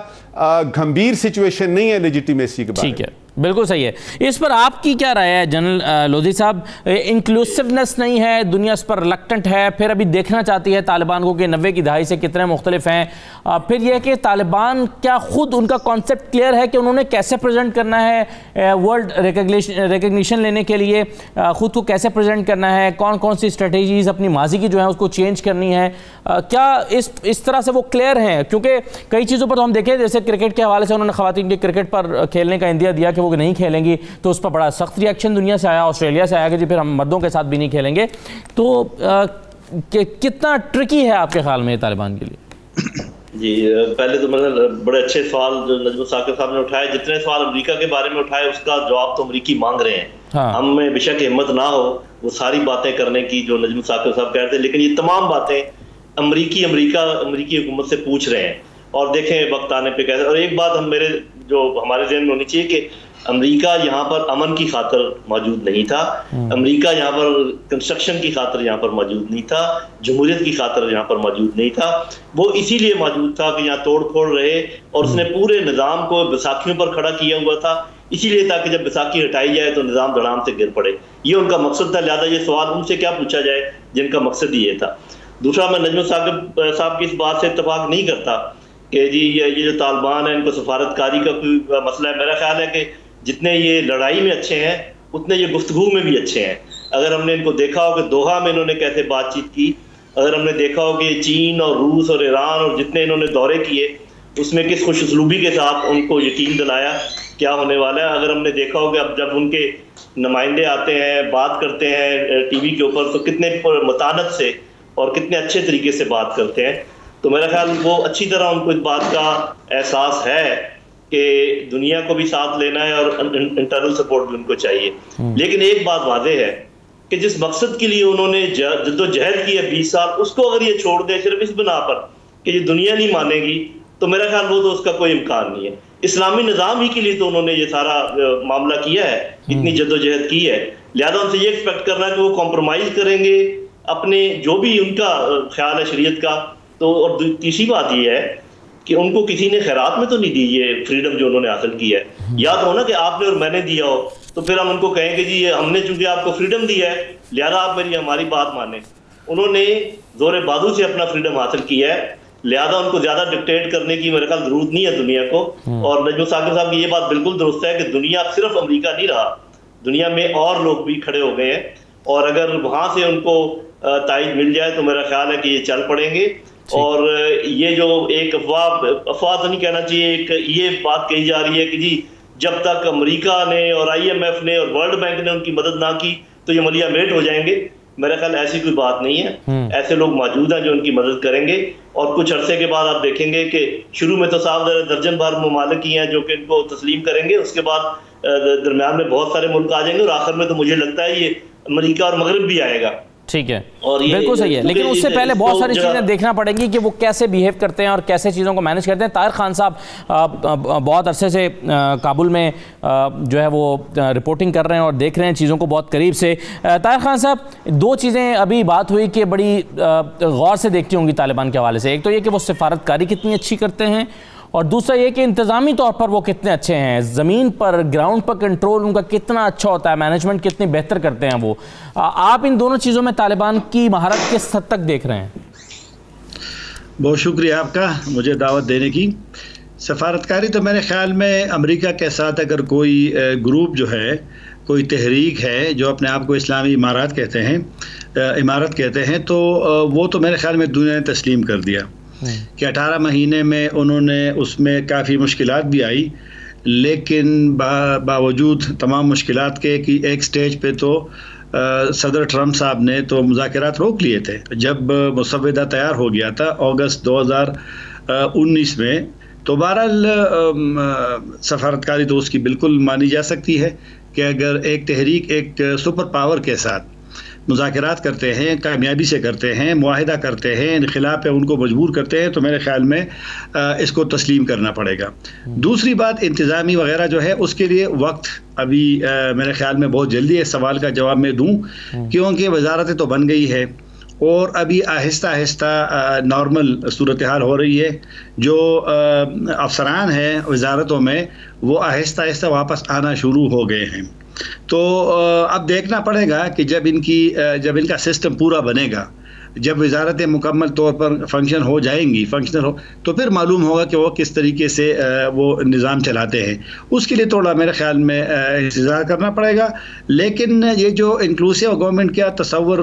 Speaker 3: गंभीर सिचुएशन नहीं है लेजिटिमेसी के बारे में।
Speaker 1: ठीक है, बिल्कुल सही है। इस पर आपकी क्या राय है जनरल लोधी साहब? इंक्लूसिवनेस नहीं है, दुनिया इस पर रिलक्टेंट है, फिर अभी देखना चाहती है तालिबान को कि 90 की दहाई से कितने मुख्तलिफ हैं। फिर यह कि तालिबान क्या खुद उनका कॉन्सेप्ट क्लियर है कि उन्होंने कैसे प्रेजेंट करना है वर्ल्ड रिकग्निशन लेने के लिए, खुद को कैसे प्रेजेंट करना है, कौन कौन सी स्ट्रेटेजीज अपनी माजी की जो है उसको चेंज करनी है, क्या इस तरह से वो क्लियर हैं? क्योंकि कई चीज़ों पर तो हम देखें, जैसे क्रिकेट के हवाले से उन्होंने ख़वातीन के क्रिकेट पर खेलने का इंदिया दिया कि वो नहीं खेलेंगी, तो उस पर बड़ा सख्त रिएक्शन दुनिया से आया, ऑस्ट्रेलिया से आया कि जी फिर हम मर्दों के साथ भी नहीं खेलेंगे। तो कितना ट्रिकी है आपके ख्याल में तालिबान के लिए?
Speaker 4: जी, पहले तो मतलब बड़े अच्छे सवाल जो नजमुल साकिब साहब ने उठाए, जितने सवाल अमेरिका के बारे में उठाए उसका जवाब तो अमेरिकी मांग रहे हैं। हमें बेशक हिम्मत ना हो वो सारी बातें करने की जो नजमुल साकिब साहब कहते हैं, लेकिन ये तमाम बातें अमेरिकी हुकूमत से पूछ रहे हैं। और देखें वक्त आने पे कैसे। और एक बात हमारे ज़हन में होनी चाहिए कि अमेरिका यहाँ पर अमन की खातिर मौजूद नहीं था, अमेरिका यहाँ पर कंस्ट्रक्शन की खातिर यहाँ पर मौजूद नहीं था, जमहूरियत की खातिर यहाँ पर मौजूद नहीं था। वो इसीलिए मौजूद था कि यहाँ तोड़ फोड़ रहे, और उसने पूरे निज़ाम को बैसाखियों पर खड़ा किया हुआ था, इसीलिए ताकि जब बैसाखी हटाई जाए तो निज़ाम धड़ाम से गिर पड़े। ये उनका मकसद था। लिहाजा ये सवाल उनसे क्या पूछा जाए जिनका मकसद ये था। दूसरा, मैं नजमुल साहब की इस बात से इत्तफाक नहीं करता कि जी ये जो तालिबान है इनको सफारतकारी का कोई मसला है। मेरा ख्याल है कि जितने ये लड़ाई में अच्छे हैं उतने ये गुफ्तगू में भी अच्छे हैं। अगर हमने इनको देखा हो कि दोहा में इन्होंने कैसे बातचीत की, अगर हमने देखा हो कि चीन और रूस और ईरान और जितने इन्होंने दौरे किए उसमें किस खुशउस्लूबी के साथ उनको यकीन दिलाया क्या होने वाला है, अगर हमने देखा हो कि अब जब उनके नुमाइंदे आते हैं बात करते हैं टीवी के ऊपर तो कितने मतानत से और कितने अच्छे तरीके से बात करते हैं। तो मेरा ख्याल वो अच्छी तरह उनको इस बात का एहसास है कि दुनिया को भी साथ लेना है और इंटरनल सपोर्ट भी उनको चाहिए। लेकिन एक बात वाज़ेह है कि जिस मकसद के लिए उन्होंने जद्दोजहद की है 20 साल, उसको अगर ये छोड़ दें सिर्फ इस बिना पर कि ये दुनिया नहीं मानेगी, तो मेरा ख्याल वो तो उसका कोई इम्कान नहीं है। इस्लामी निज़ाम ही के लिए तो उन्होंने ये सारा मामला किया है, इतनी जद्दोजहद की है। लिहाजा उनसे ये एक्सपेक्ट करना है कि वो कॉम्प्रोमाइज़ करेंगे अपने जो भी उनका ख्याल है शरीयत का। तो और तीसरी बात ये है कि उनको किसी ने खैरात में तो नहीं दी ये फ्रीडम जो उन्होंने हासिल की है। याद हो ना कि आपने और मैंने दिया हो, तो फिर हम उनको कहें कि जी हमने चूंकि आपको फ्रीडम दिया है लिहाजा आप हमारी बात माने। उन्होंने जोर बाजू से अपना फ्रीडम हासिल किया है, लिहाजा उनको ज्यादा डिक्टेट करने की मेरे ख्याल जरूरत नहीं है दुनिया को। और नजमुल साकिब साहब की ये बात बिल्कुल दुरुस्त है कि दुनिया सिर्फ अमेरिका नहीं रहा, दुनिया में और लोग भी खड़े हो गए हैं, और अगर वहां से उनको तायद मिल जाए तो मेरा ख्याल है कि ये चल पड़ेंगे। और ये जो एक अफवाह तो नहीं कहना चाहिए, एक ये बात कही जा रही है कि जी जब तक अमेरिका ने और IMF ने और वर्ल्ड बैंक ने उनकी मदद ना की तो ये मलिया मेट हो जाएंगे। मेरा ख्याल ऐसी कोई बात नहीं है, ऐसे लोग मौजूद हैं जो उनकी मदद करेंगे। और कुछ अरसे के बाद आप देखेंगे कि शुरू में तो साफ दर्जन भर ममालिक ही हैं जो कि इनको तस्लीम करेंगे, उसके बाद दरमियान में बहुत सारे मुल्क आ जाएंगे और आखिर में तो मुझे लगता है ये अमेरिका और मगरब भी आएगा।
Speaker 1: ठीक है, बिल्कुल सही है, लेकिन उससे पहले बहुत सारी चीज़ें देखना पड़ेंगी कि वो कैसे बिहेव करते हैं और कैसे चीज़ों को मैनेज करते हैं। ताहिर खान साहब बहुत अरसे से काबुल में जो है वो रिपोर्टिंग कर रहे हैं और देख रहे हैं चीज़ों को बहुत करीब से। ताहिर खान साहब, दो चीज़ें अभी बात हुई कि बड़ी गौर से देखती होंगी तालिबान के हवाले से। एक तो ये कि वो सिफारतकारी कितनी अच्छी करते हैं, और दूसरा ये कि इंतज़ामी तौर पर वो कितने अच्छे हैं, ज़मीन पर ग्राउंड पर कंट्रोल उनका कितना अच्छा होता है, मैनेजमेंट कितनी बेहतर करते हैं वो। आप इन दोनों चीज़ों में तालिबान की महारत किस हद तक देख रहे हैं?
Speaker 5: बहुत शुक्रिया आपका मुझे दावत देने की। सफारतकारी तो मेरे ख्याल में अमेरिका के साथ अगर कोई ग्रुप जो है, कोई तहरीक है जो अपने आप को इस्लामी इमारत कहते हैं, तो वो तो मेरे ख्याल में दुनिया ने तस्लीम कर दिया कि 18 महीने में उन्होंने उसमें काफ़ी मुश्किलात भी आई, लेकिन बावजूद तमाम मुश्किलात के कि एक स्टेज पे तो सदर ट्रंप साहब ने तो मुज़ाकरात रोक लिए थे। जब मुसव्वदा तैयार हो गया था अगस्त 2019 में, तो बहरहाल सफारतकारी तो उसकी बिल्कुल मानी जा सकती है कि अगर एक तहरीक एक सुपर पावर के साथ मुज़ाकरात करते हैं, कामयाबी से करते हैं, मुआहिदा करते हैं, इनखिलाफ पे उनको मजबूर करते हैं, तो मेरे ख्याल में इसको तस्लीम करना पड़ेगा। दूसरी बात इंतज़ामी वगैरह जो है उसके लिए वक्त अभी मेरे ख्याल में बहुत जल्दी है सवाल का जवाब मैं दूँ, क्योंकि वजारतें तो बन गई है और अभी आहिस्ता आहिस्ता नॉर्मल सूरत हाल हो रही है। जो अफसरान हैं वजारतों में वो आहिस्ता आहिस्ता वापस आना शुरू हो गए हैं। तो अब देखना पड़ेगा कि जब इनका सिस्टम पूरा बनेगा, जब वजारतें मुकम्मल तौर पर फंक्शन हो जाएंगी, फंक्शनल हो, तो फिर मालूम होगा कि वो किस तरीके से वो निज़ाम चलाते हैं। उसके लिए थोड़ा मेरे ख्याल में इंतज़ार करना पड़ेगा। लेकिन ये जो इंक्लूसिव गवर्नमेंट का तस्वर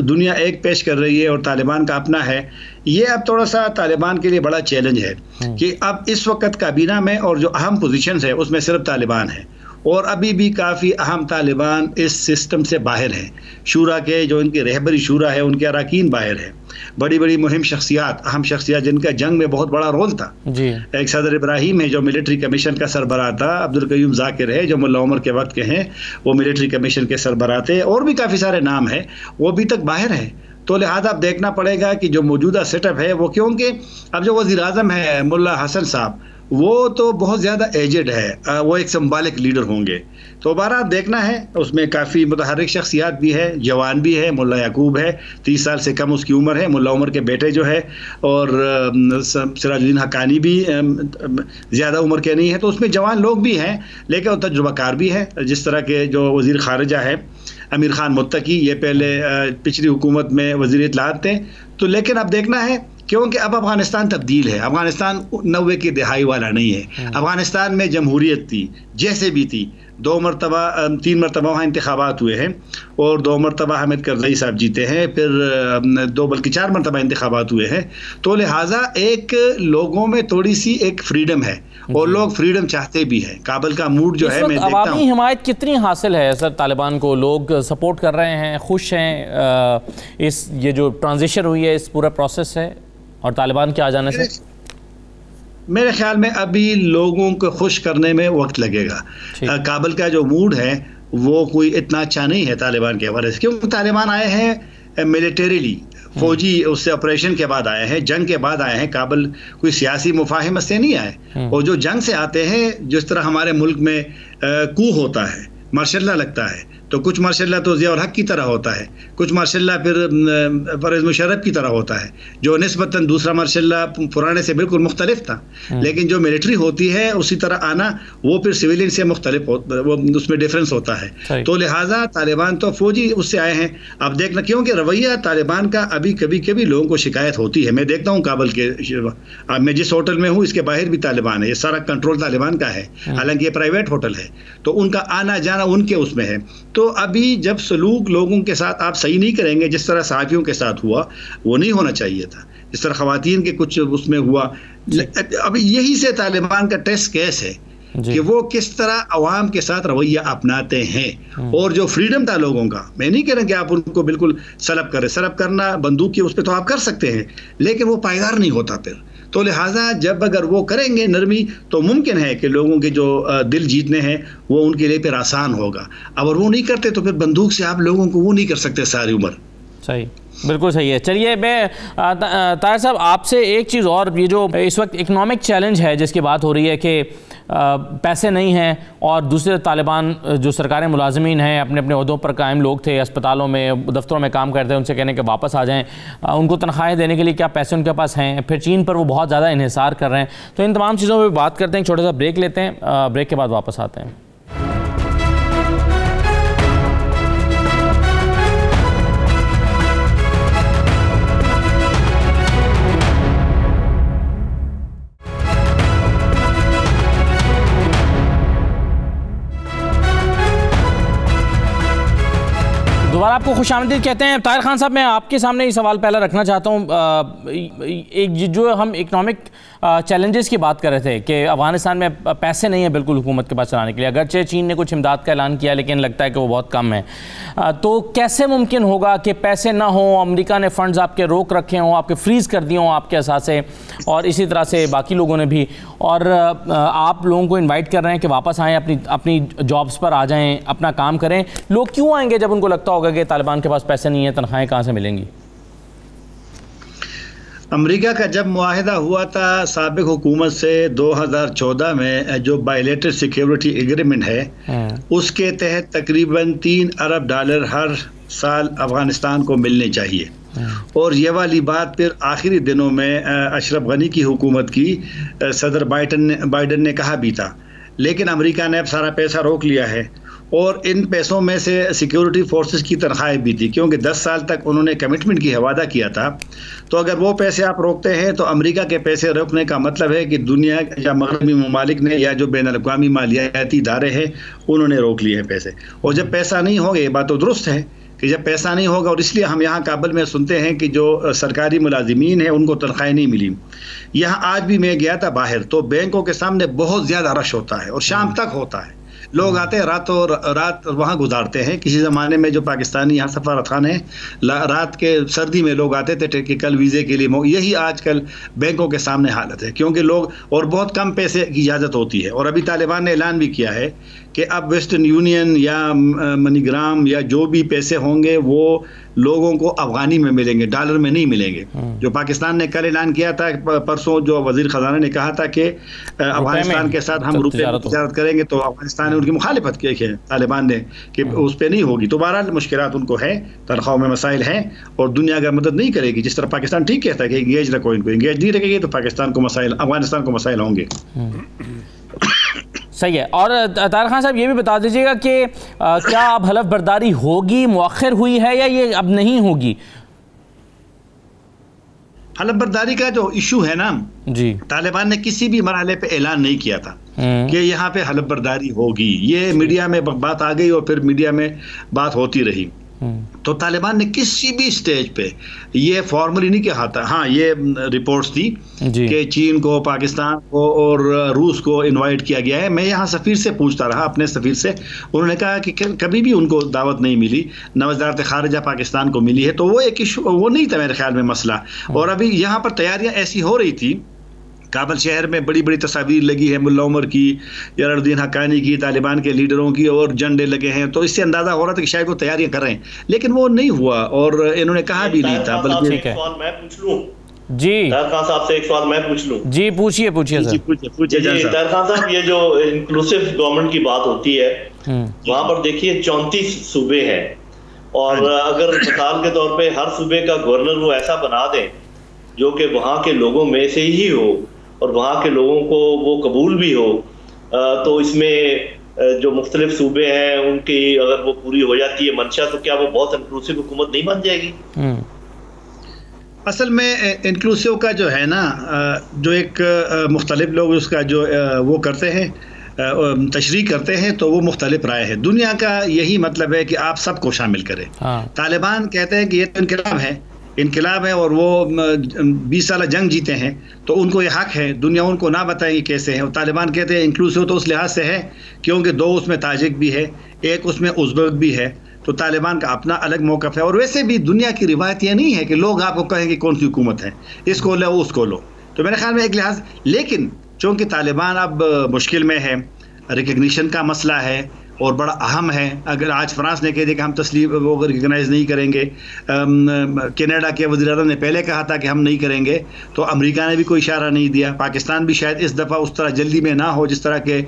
Speaker 5: दुनिया एक पेश कर रही है और तालिबान का अपना है, ये अब थोड़ा सा तालिबान के लिए बड़ा चैलेंज है कि अब इस वक्त काबीना में और जो अहम पोजीशंस है उसमें सिर्फ तालिबान है, और अभी भी काफ़ी अहम तालिबान इस सिस्टम से बाहर हैं। शूरा के जो इनकी रहबरी शूरा है उनके अरकान बाहर है। बड़ी बड़ी मुहिम शख्सियात, अहम शख्सियात जिनका जंग में बहुत बड़ा रोल था जी। एक सदर इब्राहिम है जो मिलिट्री कमीशन का सरबराह था, अब्दुल कयूम जाकिर है जो मुल्ला उमर के वक्त के हैं, वो मिलिट्री कमीशन के सरबराह थे, और भी काफ़ी सारे नाम हैं, वो अभी तक बाहर हैं। तो लिहाजा अब देखना पड़ेगा कि जो मौजूदा सेटअप है वो, क्योंकि अब जो वज़ीर आज़म है मुल्ला हसन साहब वो तो बहुत ज़्यादा एजेड है, वो एक सिंबॉलिक लीडर होंगे। तो बारह देखना है, उसमें काफ़ी मुतहर्रिक शख्सियात भी है, जवान भी है, मुल्ला याकूब है 30 साल से कम उसकी उम्र है, मुल्ला उमर के बेटे जो है, और सिराजुद्दीन हक्कानी भी ज़्यादा उम्र के नहीं है। तो उसमें जवान लोग भी हैं, लेकिन वो तजुर्बाकार भी है। जिस तरह के जो वज़ीर ख़ारिजा है अमीर ख़ान मुत्तकी, ये पहले पिछली हुकूमत में वज़ीर इत्तलात थे। तो लेकिन अब देखना है, क्योंकि अब अफ़गानिस्तान तब्दील है, अफ़गानिस्तान 90 की दहाई वाला नहीं है। अफ़गानिस्तान में जमहूरियत थी जैसे भी थी, 3 मरतबा वहाँ इंतखाबात हुए हैं, और 2 मरतबा हामिद करज़ई साहब जीते हैं, फिर 2 बल्कि 4 मरतबा इंतखाबात हुए हैं। तो लिहाजा एक लोगों में थोड़ी सी एक फ्रीडम है, और लोग फ्रीडम चाहते भी हैं। काबुल का मूड जो है, मैं देखता हूँ
Speaker 1: अवामी हिमायत कितनी हासिल है सर तालिबान को, लोग सपोर्ट कर रहे हैं, खुश हैं इस ये जो ट्रांजिशन हुई है इस पूरा प्रोसेस है और तालिबान के आ जाने से?
Speaker 5: मेरे ख्याल में अभी लोगों को खुश करने में वक्त लगेगा। काबुल का जो मूड है वो कोई इतना अच्छा नहीं है तालिबान के हवाले से, क्योंकि तालिबान आए हैं मिलिटरीली, फौजी उससे ऑपरेशन के बाद आए हैं, जंग के बाद आए हैं। काबुल कोई सियासी मुफाहिमत से नहीं आए, और जो जंग से आते हैं, जिस तरह हमारे मुल्क में कू होता है, मार्शल्ला लगता है, तो कुछ मार्शल्ला तो ज़िया उल हक की तरह होता है, कुछ मार्शल्ला फिर परवेज़ मुशर्रफ की तरह होता है, जो निस्बतन दूसरा मार्शल्ला पुराने से बिल्कुल मुख्तलिफ था। लेकिन जो मिलिट्री होती है उसी तरह आना, वो फिर सिविलियन से मुख्तलिफ वो उसमें डिफरेंस होता है। तो लिहाजा तालिबान तो फौजी उससे आए हैं। अब देखना, क्योंकि रवैया तालिबान का अभी कभी कभी लोगों को शिकायत होती है। मैं देखता हूँ काबुल के, मैं जिस होटल में हूँ इसके बाहर भी तालिबान है, ये सारा कंट्रोल तालिबान का है, हालांकि ये प्राइवेट होटल है, तो उनका आना जाना उनके उसमें है। तो अभी जब सलूक लोगों के साथ आप सही नहीं करेंगे, जिस तरह सहाफ़ियों के साथ हुआ वो नहीं होना चाहिए था, जिस तरह ख़वातीन के कुछ उसमें हुआ। अभी यही से तालिबान का टेस्ट केस है कि वो किस तरह अवाम के साथ रवैया अपनाते हैं। और जो फ्रीडम था लोगों का, मैं नहीं कह रहा कि आप उनको बिल्कुल सलब करें, सलब करना बंदूक की उस पर तो आप कर सकते हैं, लेकिन वो पायदार नहीं होता फिर। तो लिहाजा जब अगर वो करेंगे नरमी, तो मुमकिन है कि लोगों के जो दिल जीतने हैं वो उनके लिए फिर आसान होगा। अगर वो नहीं करते तो फिर बंदूक से आप लोगों को वो नहीं कर सकते सारी उम्र।
Speaker 1: सही, बिल्कुल सही है। चलिए, मैं ताहिर साहब आपसे एक चीज़ और, ये जो इस वक्त इकनॉमिक चैलेंज है जिसकी बात हो रही है कि पैसे नहीं हैं, और दूसरे तालिबान जो सरकारी मुलाजमीन हैं, अपने अपने ओहदों पर कायम लोग थे, अस्पतालों में, दफ्तरों में काम करते हैं, उनसे कहने के वापस आ जाएँ, उनको तनख्वाहें देने के लिए क्या पैसे उनके पास हैं, फिर चीन पर वो बहुत ज़्यादा इन्हिसार कर रहे हैं। तो इन तमाम चीज़ों पर बात करते हैं, छोटा सा ब्रेक लेते हैं, ब्रेक के बाद वापस आते हैं। दोबारा आपको खुशामदीद कहते हैं। ताहिर खान साहब, मैं आपके सामने ये सवाल पहला रखना चाहता हूँ। एक जो हम इकनॉमिक चैलेंजेस की बात कर रहे थे कि अफ़गानिस्तान में पैसे नहीं है बिल्कुल हुकूमत के पास चलाने के लिए, अगरचे चीन ने कुछ इमदाद का ऐलान किया लेकिन लगता है कि वो बहुत कम है। तो कैसे मुमकिन होगा कि पैसे ना हो, अमेरिका ने फ़ंड्स आपके रोक रखे हों, आपके फ्रीज़ कर दिए हों आपके असासे, और इसी तरह से बाकी लोगों ने भी, और आप लोगों को इन्वाइट कर रहे हैं कि वापस आएँ, अपनी जॉब्स पर आ जाएँ, अपना काम करें। लोग क्यों आएंगे जब उनको लगता होगा कि तालिबान के पास पैसे नहीं है, तनख्वाहें कहाँ से मिलेंगी?
Speaker 5: अमेरिका का जब मुआहिदा हुआ था साबिक हुकूमत से 2014 में, जो बायलेटरल सिक्योरिटी एग्रीमेंट है, उसके तहत तकरीबन $3 अरब हर साल अफगानिस्तान को मिलने चाहिए। और ये वाली बात फिर आखिरी दिनों में अशरफ गनी की हुकूमत की सदर बाइडन ने कहा भी था, लेकिन अमेरिका ने अब सारा पैसा रोक लिया है। और इन पैसों में से सिक्योरिटी फोर्सेस की तनख्वाहें भी थी, क्योंकि 10 साल तक उन्होंने कमिटमेंट की वादा किया था। तो अगर वो पैसे आप रोकते हैं तो अमेरिका के पैसे रोकने का मतलब है कि दुनिया या मगरबी ममालिक ने या जो बैन अल-अक़वामी मालियाती इदारे हैं उन्होंने रोक लिए हैं पैसे। और जब पैसा नहीं होगा, ये बात तो दुरुस्त है कि जब पैसा नहीं होगा, और इसलिए हम यहाँ काबुल में सुनते हैं कि जो सरकारी मुलाजिमीन हैं उनको तनख्वाहें नहीं मिली। यहाँ आज भी मैं गया था बाहर, तो बैंकों के सामने बहुत ज़्यादा रश होता है और शाम तक होता है। लोग आते हैं, रात वहाँ गुजारते हैं। किसी ज़माने में जो पाकिस्तानी यहाँ सफारत खान है, रात के सर्दी में लोग आते थे टेक्निकल वीज़े के लिए। यही आजकल बैंकों के सामने हालत है, क्योंकि लोग, और बहुत कम पैसे की इजाज़त होती है। और अभी तालिबान ने ऐलान भी किया है कि अब वेस्टर्न यूनियन या मनीग्राम या जो भी पैसे होंगे वो लोगों को अफगानी में मिलेंगे, डॉलर में नहीं मिलेंगे। जो पाकिस्तान ने कल ऐलान किया था, परसों जो वजीर खजाना ने कहा था कि अफगानिस्तान के साथ हम रुपये में तिजारत करेंगे, तो अफगानिस्तान ने उनकी मुखालिफत की है तालिबान ने कि उस पर नहीं होगी। तो बहरहाल मुश्किलात उनको है, तनख्वाहों में मसाइल हैं, और दुनिया अगर मदद नहीं करेगी, जिस तरह पाकिस्तान ठीक कहता है कि इंगेज रखो, इनको इंगेज नहीं रखेगी तो पाकिस्तान को मसाइल, अफगानिस्तान को मसाइल होंगे।
Speaker 1: सही है। और ताहिर खान साहब, ये भी बता दीजिएगा कि क्या अब हलफ बर्दारी होगी, मुअख्खर हुई है, या ये अब नहीं होगी?
Speaker 5: हलफ बर्दारी का जो इशू है ना जी, तालिबान ने किसी भी मरहले पे ऐलान नहीं किया था कि यहाँ पे हलफ बर्दारी होगी। ये मीडिया में बात आ गई और फिर मीडिया में बात होती रही। तो तालिबान ने किसी भी स्टेज पे ये फॉर्मली नहीं कहा था। हाँ, ये रिपोर्ट्स थी कि चीन को, पाकिस्तान को और रूस को इनवाइट किया गया है। मैं यहाँ सफ़ीर से पूछता रहा, अपने सफ़ीर से, उन्होंने कहा कि कभी भी उनको दावत नहीं मिली, न वज़ारत ख़ारिजा पाकिस्तान को मिली है। तो वो एक इशू वो नहीं था मेरे ख्याल में मसला। और अभी यहाँ पर तैयारियाँ ऐसी हो रही थी, काबुल शहर में बड़ी बड़ी तस्वीर लगी है मुल्ला उमर की, यारुद्दीन हक्कानी की, तालिबान के लीडरों की, और झंडे लगे हैं। तो इससे अंदाज़ा हो रहा था कि शायद वो तैयारियां कर रहे हैं, लेकिन वो नहीं हुआ और इन्होंने कहा भी नहीं था। बल्कि
Speaker 4: मैं पूछ लूं
Speaker 1: जी,
Speaker 4: ताहिर खान साहब से एक सवाल मैं पूछ लूं?
Speaker 1: जी पूछिए सर।
Speaker 4: ताहिर खान साहब, ये जो इंक्लूसिव गवर्नमेंट की बात होती है, वहाँ पर देखिए 34 सूबे हैं, और अगर मिसाल के तौर पे हर सूबे का गवर्नर वो ऐसा बना दें जो कि वहाँ के लोगों में से ही हो और वहाँ के लोगों को वो कबूल भी हो, तो इसमें जो मुख्तलिफ सूबे हैं उनकी अगर वो पूरी हो जाती है मंशा, तो क्या वो बहुत इंक्लूसिव हुकूमत नहीं बन जाएगी?
Speaker 5: असल में इंक्लूसिव का जो है ना, जो एक मुख्तलिफ लोग उसका जो वो करते हैं, तशरीह करते हैं, तो वो मुख्तलिफ राय है। दुनिया का यही मतलब है कि आप सबको शामिल करें। तालिबान कहते हैं कि ये तो इनकलाब है और वो 20 साल जंग जीते हैं, तो उनको ये हक है, दुनिया उनको ना बताएगी कैसे है। और तालिबान कहते हैं इंक्लूसिव तो उस लिहाज से है क्योंकि 2 उसमें ताजिक भी है, एक उसमें उज़्बेक भी है, तो तालिबान का अपना अलग मौक़िफ़ है। और वैसे भी दुनिया की रिवायत ये नहीं है कि लोग आपको कहें कि कौन सी हुकूमत है, इसको लो उसको लो। तो मेरे ख्याल में एक लिहाज, लेकिन चूँकि तालिबान अब मुश्किल में है, रिकग्निशन का मसला है, और बड़ा अहम है। अगर आज फ्रांस ने कह दिया कि हम तस्लीम वो रिकगनाइज़ नहीं करेंगे, कनाडा के वज़ीर-ए-आज़म ने पहले कहा था कि हम नहीं करेंगे, तो अमेरिका ने भी कोई इशारा नहीं दिया। पाकिस्तान भी शायद इस दफ़ा उस तरह जल्दी में ना हो जिस तरह के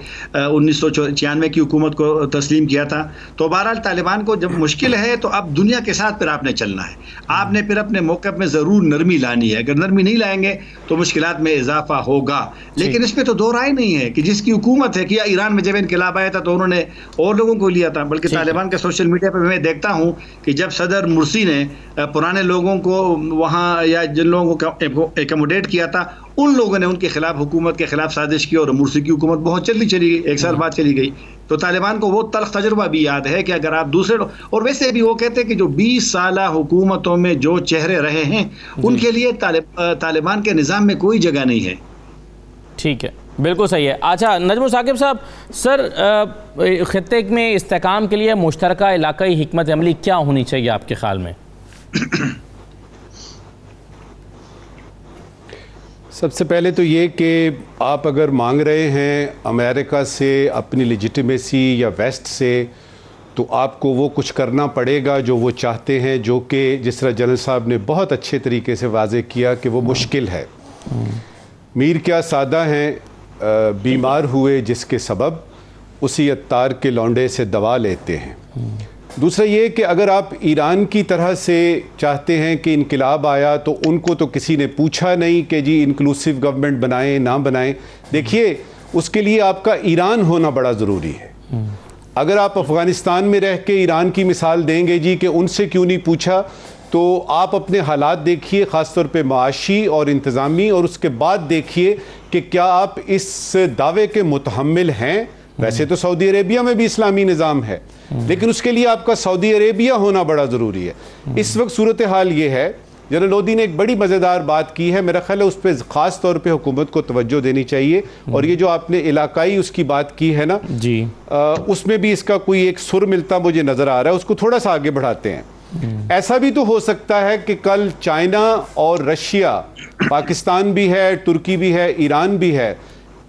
Speaker 5: 1996 की हुकूमत को तस्लीम किया था। तो बहरहाल तालिबान को जब मुश्किल है तो अब दुनिया के साथ फिर आपने चलना है, आपने फिर अपने मौक़िफ़ में ज़रूर नरमी लानी है। अगर नरमी नहीं लाएंगे तो मुश्किलात में इजाफा होगा। लेकिन इसमें तो दो राय नहीं है कि जिसकी हुकूमत है कि ईरान में जब इनकलाब आया था तो उन्होंने और लोगों को लिया था, बल्कि तालिबान के सोशल मीडिया पर मैं देखता हूं कि जब सदर मुर्सी ने पुराने लोगों को वहां या जिन लोगों को एकोमोडेट किया था, उन लोगों ने उनके खिलाफ, हुकूमत के खिलाफ साजिश की और मुर्सी की हुकूमत बहुत जल्दी चली गई, 1 साल बाद चली गई। तो तालिबान को वो तल्ख तजुर्बा भी याद है कि अगर आप दूसरे, और वैसे भी वो कहते हैं कि जो 20 साल हुकूमतों में जो चेहरे रहे हैं उनके लिए तालिबान के निज़ाम में कोई जगह नहीं है।
Speaker 1: ठीक है, बिल्कुल सही है। अच्छा नजमुल साकिब साहब, सर खित्ते में इस्तेहकाम के लिए मुश्तरका इलाकाई हिकमत अमली क्या होनी चाहिए आपके ख्याल में?
Speaker 3: सबसे पहले तो ये कि आप अगर मांग रहे हैं अमेरिका से अपनी लेजिटिमेसी या वेस्ट से, तो आपको वो कुछ करना पड़ेगा जो वो चाहते हैं, जो कि जिस तरह जनरल साहब ने बहुत अच्छे तरीके से वाज़े किया कि वो मुश्किल है। मीर क्या सादा हैं, बीमार हुए जिसके सबब उसी अत्तार के लौंडे से दवा लेते हैं। दूसरा ये कि अगर आप ईरान की तरह से चाहते हैं कि इनकलाब आया तो उनको तो किसी ने पूछा नहीं कि जी इंक्लूसिव गवर्नमेंट बनाएं ना बनाएं। देखिए, उसके लिए आपका ईरान होना बड़ा ज़रूरी है। अगर आप अफ़गानिस्तान में रह के ईरान की मिसाल देंगे जी कि उनसे क्यों नहीं पूछा, तो आप अपने हालात देखिए, ख़ास तौर पे माशी और इंतज़ामी, और उसके बाद देखिए कि क्या आप इस दावे के मुतहम्मिल हैं। वैसे तो सऊदी अरेबिया में भी इस्लामी निज़ाम है, लेकिन उसके लिए आपका सऊदी अरेबिया होना बड़ा ज़रूरी है। इस वक्त सूरत हाल ये है, जनरल लोदी ने एक बड़ी मज़ेदार बात की है, मेरा ख्याल है उस पर ख़ास तौर पे हुकूमत को तवज्जो देनी चाहिए। और ये जो आपने इलाकाई उसकी बात की है ना जी, उसमें भी इसका कोई एक सुर मिलता मुझे नज़र आ रहा है। उसको थोड़ा सा आगे बढ़ाते हैं। ऐसा भी तो हो सकता है कि कल चाइना और रशिया, पाकिस्तान भी है, तुर्की भी है, ईरान भी है,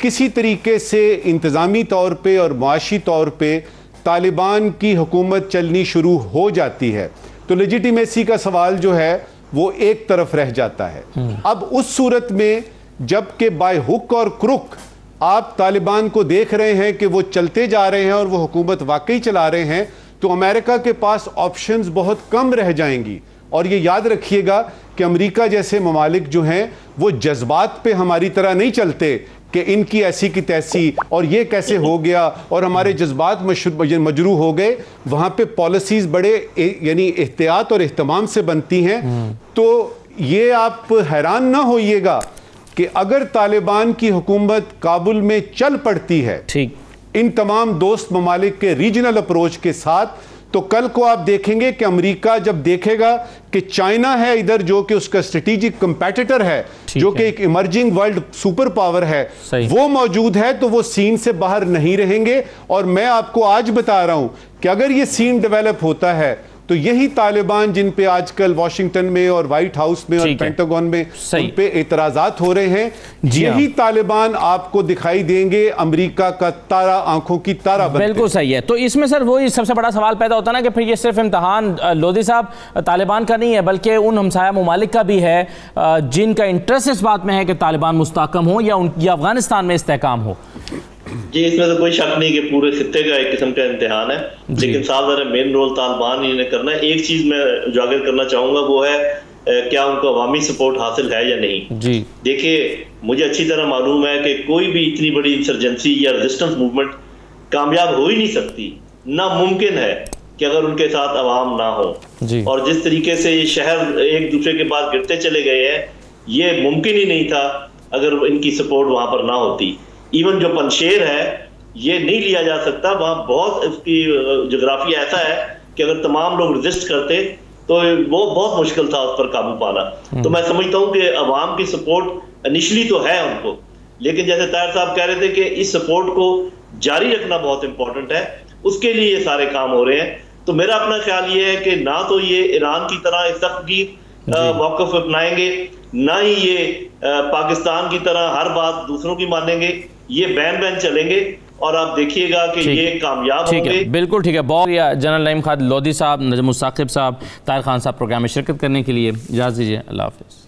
Speaker 3: किसी तरीके से इंतज़ामी तौर पे और माशी तौर पे तालिबान की हुकूमत चलनी शुरू हो जाती है, तो लेजिटिमेसी का सवाल जो है वो एक तरफ रह जाता है। अब उस सूरत में जबकि बाय हुक और क्रुक आप तालिबान को देख रहे हैं कि वो चलते जा रहे हैं और वो हुकूमत वाकई चला रहे हैं, तो अमेरिका के पास ऑप्शंस बहुत कम रह जाएंगी। और ये याद रखिएगा कि अमेरिका जैसे ममालिक जो हैं वो जज्बात पे हमारी तरह नहीं चलते कि इनकी ऐसी की तैसी और ये कैसे हो गया और हमारे जज्बात मजरू हो गए। वहाँ पे पॉलिसीज़ बड़े यानी एहतियात और एहतमाम से बनती हैं। तो ये आप हैरान ना होइएगा कि अगर तालिबान की हुकूमत काबुल में चल पड़ती है ठीक इन तमाम दोस्त ममालिक के रीजनल अप्रोच के साथ, तो कल को आप देखेंगे कि अमेरिका जब देखेगा कि चाइना है इधर जो कि उसका स्ट्रेटेजिक कंपेटिटर है, जो कि एक इमर्जिंग वर्ल्ड सुपर पावर है, वो मौजूद है, तो वो सीन से बाहर नहीं रहेंगे। और मैं आपको आज बता रहा हूं कि अगर ये सीन डेवलप होता है तो यही तालिबान जिन पे आजकल वाशिंगटन में और व्हाइट हाउस में और पेंटागन में उन पे एतराजात हो रहे हैं, यही तालिबान आपको दिखाई देंगे अमेरिका का तारा, आंखों की तारा बनते।
Speaker 1: बिल्कुल सही है। तो इसमें सर वही सबसे बड़ा सवाल पैदा होता है ना कि फिर ये सिर्फ इम्तिहान लोधी साहब तालिबान का नहीं है बल्कि उन हमसाया ममालिक का भी है जिनका इंटरेस्ट इस बात में है कि तालिबान मुस्तहकम हो या अफगानिस्तान में इस्तेहकाम हो।
Speaker 4: जी, इसमें तो कोई शक नहीं कि पूरे खित्ते का एक किस्म का इम्तिहान है, लेकिन साफ ज़रा मेन रोल तालिबान ही ने करना है। एक चीज़ मैं उजागर करना चाहूँगा, वो है क्या उनको अवामी सपोर्ट हासिल है या नहीं। जी देखिए, मुझे अच्छी तरह मालूम है कि कोई भी इतनी बड़ी इंसर्जेंसी या रेजिस्टेंस मूवमेंट कामयाब हो ही नहीं सकती। नामुमकिन है कि अगर उनके साथ अवाम ना हो, और जिस तरीके से ये शहर एक दूसरे के बाद गिरते चले गए हैं, ये मुमकिन ही नहीं था अगर इनकी सपोर्ट वहाँ पर ना होती। इवन जो पंशेर है ये नहीं लिया जा सकता, वहाँ बहुत इसकी जोग्राफिया ऐसा है कि अगर तमाम लोग रजिस्ट करते तो वो बहुत मुश्किल था उस पर काबू पाना। तो मैं समझता हूँ कि अवाम की सपोर्ट इनिशियली तो है उनको, लेकिन जैसे ताहिर साहब कह रहे थे कि इस सपोर्ट को जारी रखना बहुत इंपॉर्टेंट है, उसके लिए ये सारे काम हो रहे हैं। तो मेरा अपना ख्याल ये है कि ना तो ये ईरान की तरह सख्तगीर मौक़िफ़ अपनाएंगे, ना ही ये पाकिस्तान की तरह हर बात दूसरों की मानेंगे, ये बैन चलेंगे। और आप देखिएगा कि ये कामयाब होंगे।
Speaker 1: बिल्कुल ठीक है। बहुत जनरल नईम खालिद लोधी साहब, नजमुल साकिब साहब, ताहिर खान साहब प्रोग्राम में शिरकत करने के लिए। इजाज़त दीजिए, अल्लाह हाफ़िज़।